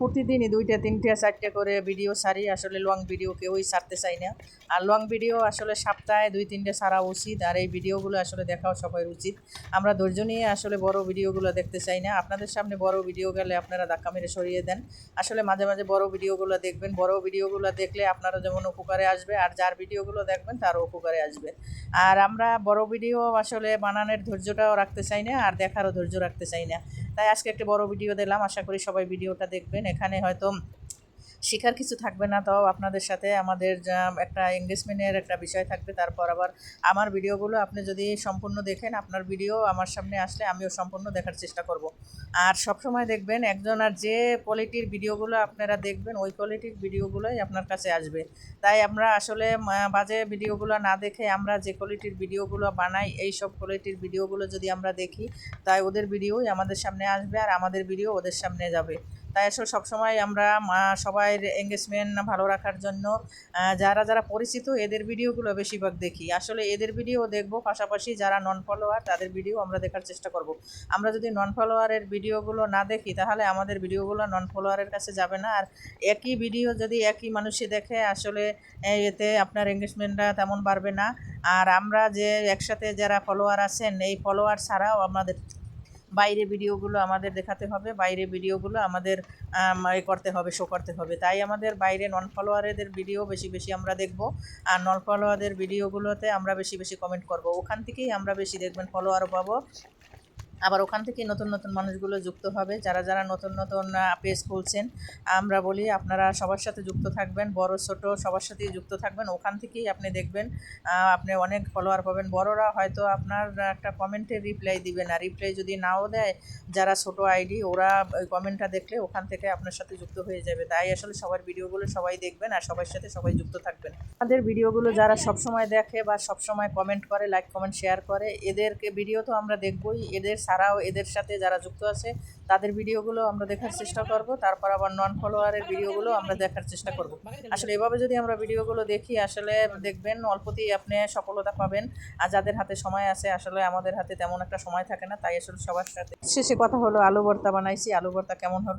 প্রতিদিনই ২টা ৩টা ৪টা করে ভিডিও ছাড়ি। আসলে লং ভিডিও কেউই ছাড়তে চাই না। আর লং ভিডিও আসলে সপ্তাহে ২-৩টে ছাড়া উচিত। আর এই ভিডিওগুলো আসলে দেখাও সবার উচিত। আমরা ধৈর্য নিয়ে আসলে বড় ভিডিওগুলো দেখতে চাই না। আপনাদের সামনে বড় ভিডিও গেলে আপনারা ধাক্কা মেরে সরিয়ে দেন। আসলে মাঝে, মাঝে বড় ভিডিওগুলো দেখবেন। বড় ভিডিওগুলো দেখলে আপনারা যেমন উপকারে আসবে, আর যার ভিডিওগুলো দেখবেন তারও উপকারে আসবে। আর আমরা বড় ভিডিও আসলে বানানোর ধৈর্যটাও রাখতে চাই না, আর দেখারও ধৈর্য রাখতে চাই না। তাই আজকে একটা বড় ভিডিও দিলাম। আশা করি সবাই ভিডিওটা দেখবেন। এখানে হয়তো শেখার কিছু থাকবে না, তাও আপনাদের সাথে আমাদের যা একটা এঙ্গেজমেন্টের একটা বিষয় থাকবে। তারপর আবার আমার ভিডিওগুলো আপনি যদি সম্পূর্ণ দেখেন, আপনার ভিডিও আমার সামনে আসলে আমিও সম্পূর্ণ দেখার চেষ্টা করব। আর সবসময় দেখবেন একজন, আর যে কোয়ালিটির ভিডিওগুলো আপনারা দেখবেন ওই কোয়ালিটির ভিডিওগুলোই আপনার কাছে আসবে। তাই আমরা আসলে বাজে ভিডিওগুলো না দেখে আমরা যে কোয়ালিটির ভিডিওগুলো বানাই, এই সব কোয়ালিটির ভিডিওগুলো যদি আমরা দেখি, তাই ওদের ভিডিওই আমাদের সামনে আসবে আর আমাদের ভিডিও ওদের সামনে যাবে। তাই আসলে সবসময় আমরা সবাইয়ের এঙ্গেজমেন্ট ভালো রাখার জন্য যারা যারা পরিচিত এদের ভিডিওগুলো বেশিরভাগ দেখি। আসলে এদের ভিডিও দেখব, পাশাপাশি যারা নন ফলোয়ার তাদের ভিডিও আমরা দেখার চেষ্টা করব। আমরা যদি নন ফলোয়ারের ভিডিওগুলো না দেখি, তাহলে আমাদের ভিডিওগুলো নন ফলোয়ারের কাছে যাবে না। আর একই ভিডিও যদি একই মানুষই দেখে, আসলে এতে আপনার এঙ্গেজমেন্টটা তেমন বাড়বে না। আর আমরা যে একসাথে যারা ফলোয়ার আছেন, এই ফলোয়ার ছাড়াও আমাদের বাইরে ভিডিওগুলো আমাদের দেখাতে হবে, বাইরে ভিডিওগুলো আমাদের করতে হবে, শো করতে হবে। তাই আমাদের বাইরে নন ফলোয়ারদের ভিডিও বেশি বেশি আমরা দেখব। আর নন ফলোয়ারদের ভিডিওগুলোতে আমরা বেশি বেশি কমেন্ট করব। ওখান থেকেই আমরা বেশি দেখবেন ফলোয়ারও পাবো। আবার ওখান থেকেই নতুন নতুন মানুষগুলো যুক্ত হবে, যারা যারা নতুন নতুন পেজ খুলছেন। আমরা বলি আপনারা সবার সাথে যুক্ত থাকবেন, বড় ছোট সবার সাথেই যুক্ত থাকবেন। ওখান থেকেই আপনি দেখবেন আপনি অনেক ফলোয়ার পাবেন। বড়রা হয়তো আপনার একটা কমেন্টে রিপ্লাই দিবে না, রিপ্লাই যদি নাও দেয়, যারা ছোট আইডি ওরা ওই কমেন্টটা দেখলে ওখান থেকে আপনার সাথে যুক্ত হয়ে যাবে। তাই আসলে সবার ভিডিওগুলো সবাই দেখবেন আর সবার সাথে সবাই যুক্ত থাকবেন। আমাদের ভিডিওগুলো যারা সবসময় দেখে বা সবসময় কমেন্ট করে, লাইক কমেন্ট শেয়ার করে, এদেরকে ভিডিও তো আমরা দেখবই, এদের ছাড়াও এদের সাথে যারা যুক্ত আছে তাদের ভিডিওগুলো আমরা দেখার চেষ্টা করব। তারপর আবার নন ফলোয়ারের ভিডিওগুলো আমরা দেখার চেষ্টা করব। আসলে এভাবে যদি আমরা ভিডিওগুলো দেখি, আসলে দেখবেন অল্পতেই আপনি সফলতা পাবেন। আর যাদের হাতে সময় আছে, আসলে আমাদের হাতে তেমন একটা সময় থাকে না, তাই আসলে সবার সাথে শেষে কথা হলো আলু ভর্তা বানাইছি। আলু ভর্তা কেমন হলো